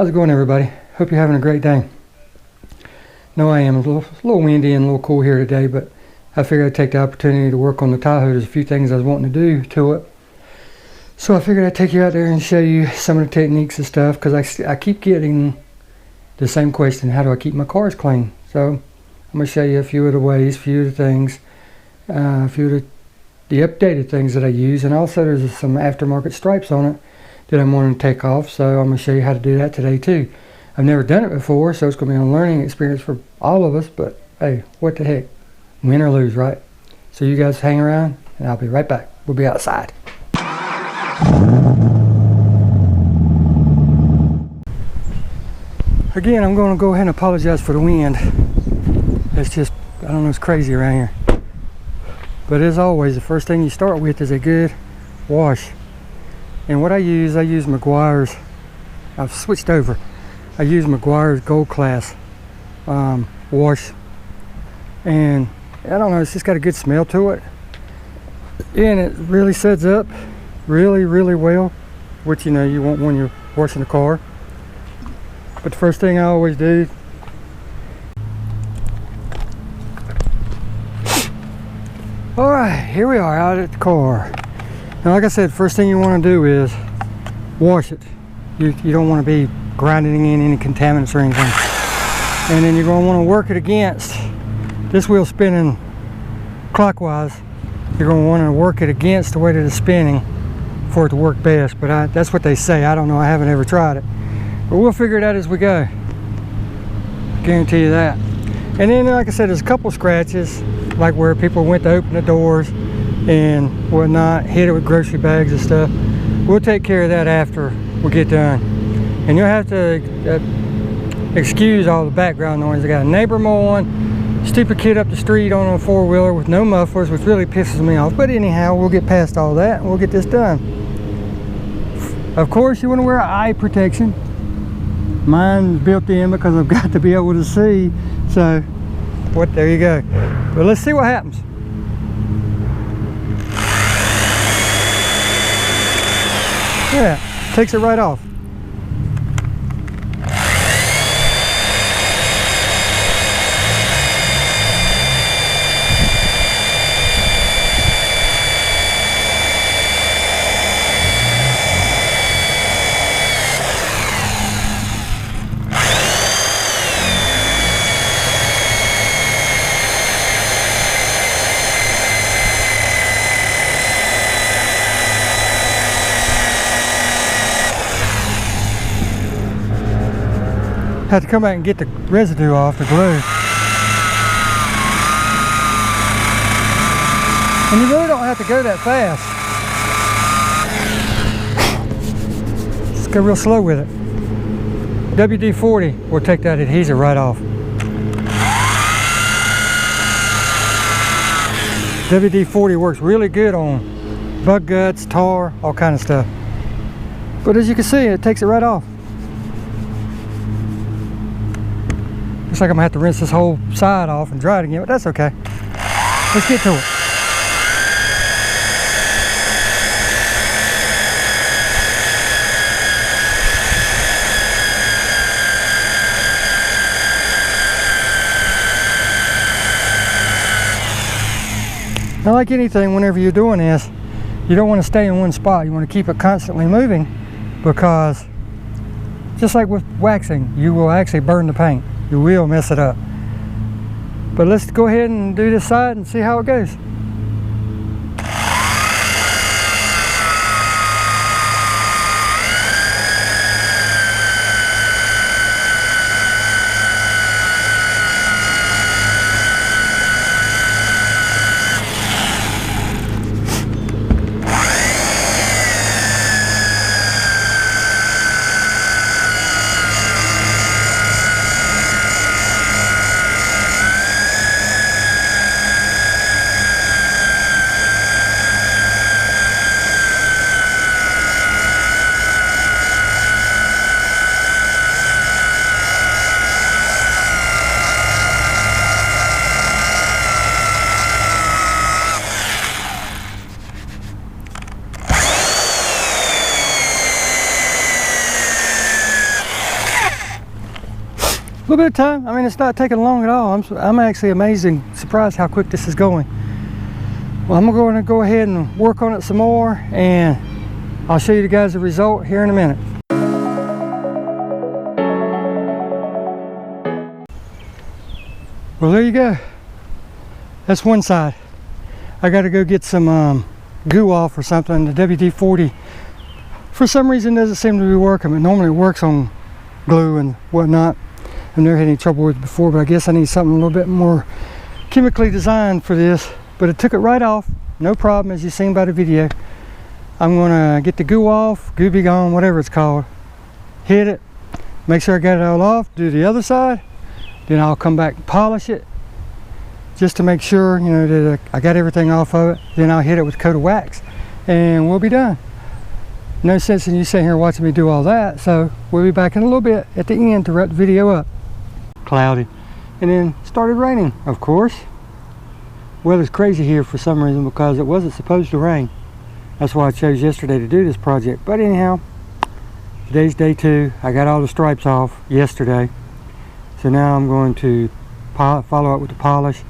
How's it going, everybody? Hope you're having a great day. No, I am. It's a little windy and a little cool here today, but I figured I'd take the opportunity to work on the Tahoe. There's a few things I was wanting to do to it. So I figured I'd take you out there and show you some of the techniques and stuff, because I keep getting the same question: how do I keep my cars clean? So I'm going to show you a few of the ways, a few of the things, a few of the updated things that I use, and also there's some aftermarket stripes on it that I'm wanting to take off. So I'm going to show you how to do that today too. I've never done it before, so it's going to be a learning experience for all of us, but hey, what the heck, win or lose, right? So you guys hang around and I'll be right back. We'll be outside. Again, I'm going to go ahead and apologize for the wind. It's just, I don't know, it's crazy around here. But as always, the first thing you start with is a good wash. And what I use Meguiar's. I've switched over. I use Meguiar's Gold Class wash. And I don't know, it's just got a good smell to it. And it really sets up really, really well, which you know you want when you're washing the car. But the first thing I always do, alright, here we are out at the car. Now, like I said, first thing you want to do is wash it. You don't want to be grinding in any contaminants or anything. And then you're going to want to work it against this wheel spinning clockwise. You're going to want to work it against the way that it's spinning for it to work best. But that's what they say. I don't know. I haven't ever tried it. But we'll figure it out as we go. Guarantee you that. And then, like I said, there's a couple scratches, like where people went to open the doors and whatnot, hit it with grocery bags and stuff. We'll take care of that after we get done. And you'll have to excuse all the background noise. I got a neighbor mowing, stupid kid up the street on a four-wheeler with no mufflers, which really pisses me off. But anyhow, we'll get past all that and we'll get this done. Of course, you want to wear eye protection. Mine's built in because I've got to be able to see. So, there you go. But let's see what happens. Yeah, takes it right off. Have to come back and get the residue off, the glue. And you really don't have to go that fast. Just go real slow with it. WD-40 will take that adhesive right off. WD-40 works really good on bug guts, tar, all kind of stuff. But as you can see, it takes it right off. Looks like I'm gonna have to rinse this whole side off and dry it again, but that's okay. Let's get to it. Now, like anything, whenever you're doing this, you don't want to stay in one spot. You want to keep it constantly moving, because just like with waxing, you will actually burn the paint. You will mess it up. But let's go ahead and do this side and see how it goes. little bit of time. I mean, it's not taking long at all. I'm actually amazed and surprised how quick this is going. Well, I'm going to go ahead and work on it some more, and I'll show you guys the result here in a minute. Well, there you go. That's one side. I got to go get some goo off or something. The WD-40 for some reason doesn't seem to be working. It normally works on glue and whatnot. I've never had any trouble with it before, but I guess I need something a little bit more chemically designed for this. But it took it right off, no problem, as you've seen by the video. I'm gonna get the goo off, goo be gone, whatever it's called. Hit it, make sure I got it all off, do the other side. Then I'll come back and polish it, just to make sure, you know, that I got everything off of it. Then I'll hit it with a coat of wax, and we'll be done. No sense in you sitting here watching me do all that, so we'll be back in a little bit at the end to wrap the video up. Cloudy, and then started raining, of course. Weather's crazy here for some reason because it wasn't supposed to rain. That's why I chose yesterday to do this project. But anyhow, today's day 2. I got all the stripes off yesterday, so now I'm going to follow up with the polish,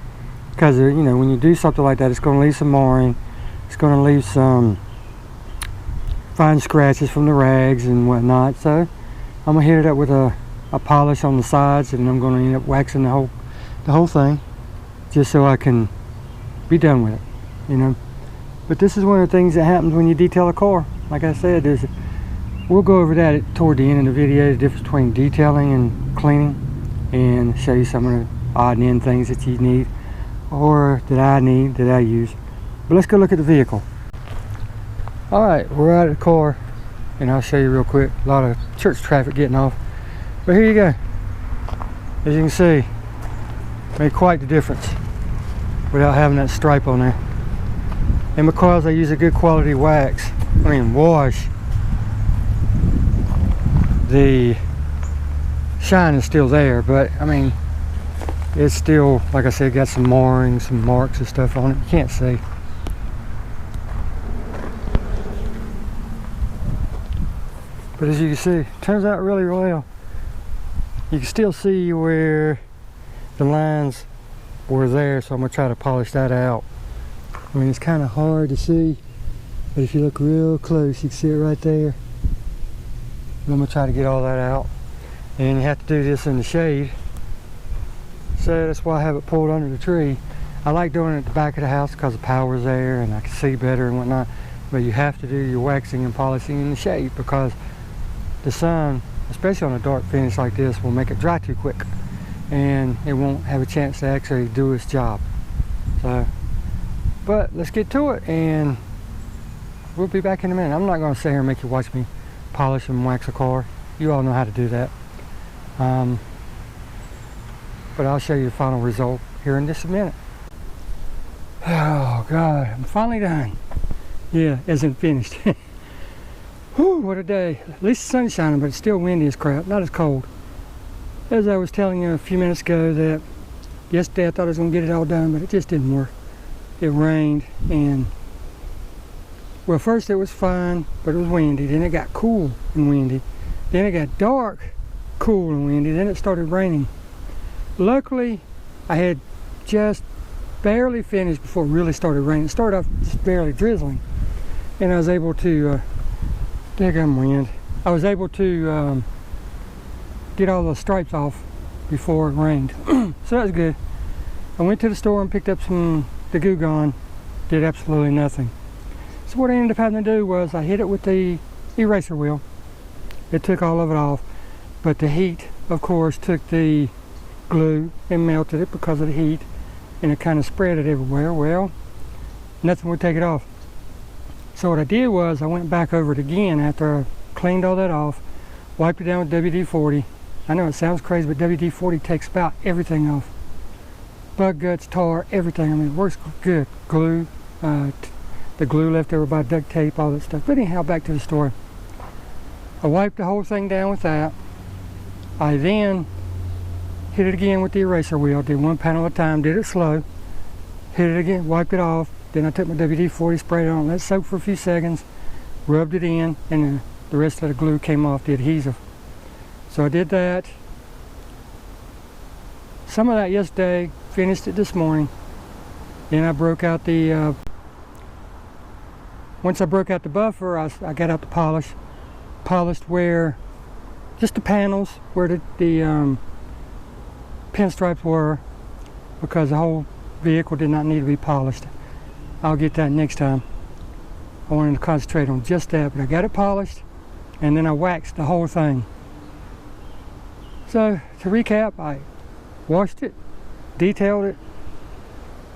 because you know, when you do something like that, it's going to leave some marring, it's going to leave some fine scratches from the rags and whatnot. So I'm gonna hit it up with a polish on the sides, and I'm going to end up waxing the whole thing, just so I can be done with it, you know. But this is one of the things that happens when you detail a car. Like I said, we'll go over that toward the end of the video, the difference between detailing and cleaning, and show you some of the odd and end things that you need, or that I need, that I use. But let's go look at the vehicle. All right, we're out of the car, and I'll show you real quick. A lot of church traffic getting off, but here you go. As you can see, made quite the difference without having that stripe on there. And because I use a good quality wash, the shine is still there, but I mean, it's still, like I said, got some marring, some marks and stuff on it. You can't see. But as you can see, it turns out really well. You can still see where the lines were there, so I'm going to try to polish that out. I mean, it's kind of hard to see, but if you look real close, you can see it right there. And I'm going to try to get all that out. And you have to do this in the shade, so that's why I have it pulled under the tree. I like doing it at the back of the house because the power's there and I can see better and whatnot. But you have to do your waxing and polishing in the shade, because the sun, especially on a dark finish like this, will make it dry too quick, and it won't have a chance to actually do its job. So, but let's get to it, and we'll be back in a minute. I'm not going to sit here and make you watch me polish and wax a car. You all know how to do that. But I'll show you the final result here in just a minute. Oh God, I'm finally done. Yeah, isn't finished. Whew, what a day. At least the sun's shining, but it's still windy as crap, not as cold. As I was telling you a few minutes ago, that yesterday I thought I was going to get it all done, but it just didn't work. It rained, and well, first it was fine, but it was windy. Then it got cool and windy. Then it got dark, cool and windy. Then it started raining. Luckily, I had just barely finished before it really started raining. It started off just barely drizzling, and I was able to I was able to get all the stripes off before it rained. So that was good. I went to the store and picked up the Goo Gone. Did absolutely nothing. So what I ended up having to do was I hit it with the eraser wheel. It took all of it off, but the heat, of course, took the glue and melted it because of the heat, and it kind of spread it everywhere. Well, nothing would take it off. So what I did was I went back over it again after I cleaned all that off, wiped it down with WD-40. I know it sounds crazy, but WD-40 takes about everything off. Bug guts, tar, everything. I mean, it works good. Glue, the glue left over by duct tape, all that stuff. But anyhow, back to the story. I wiped the whole thing down with that. I then hit it again with the eraser wheel. Did one panel at a time, did it slow. Hit it again, wiped it off. Then I took my WD-40, sprayed it on, let it soak for a few seconds, rubbed it in, and then the rest of the glue came off, the adhesive. So I did that. some of that yesterday, finished it this morning. Then I broke out the, once I broke out the buffer, I got out the polished where, just the panels where the pinstripes were, because the whole vehicle did not need to be polished. I'll get that next time. I wanted to concentrate on just that, but I got it polished, and then I waxed the whole thing. So, to recap, I washed it, detailed it,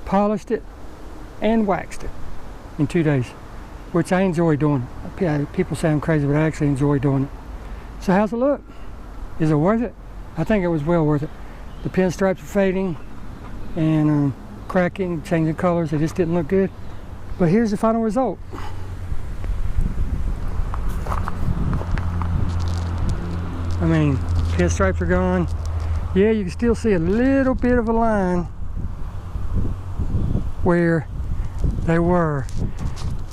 polished it, and waxed it in 2 days, which I enjoy doing. People say I'm crazy, but I actually enjoy doing it. So how's it look? Is it worth it? I think it was well worth it. The pinstripes are fading and cracking, changing colors. They just didn't look good. But here's the final result. I mean, pinstripes are gone. Yeah, you can still see a little bit of a line where they were.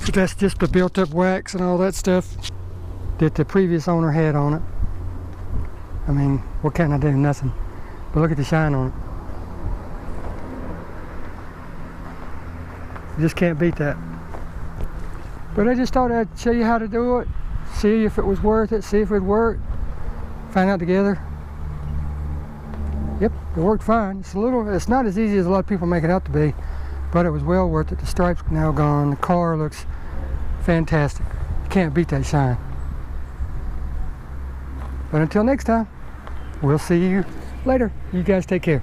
But that's just the built up wax and all that stuff that the previous owner had on it. I mean, what can I do? Nothing. But look at the shine on it. You just can't beat that. But I just thought I'd show you how to do it, see if it was worth it, see if it worked, find out together. Yep, it worked fine. It's not as easy as a lot of people make it out to be, but it was well worth it. The stripes are now gone. The car looks fantastic. You can't beat that shine. But until next time, we'll see you later. You guys take care.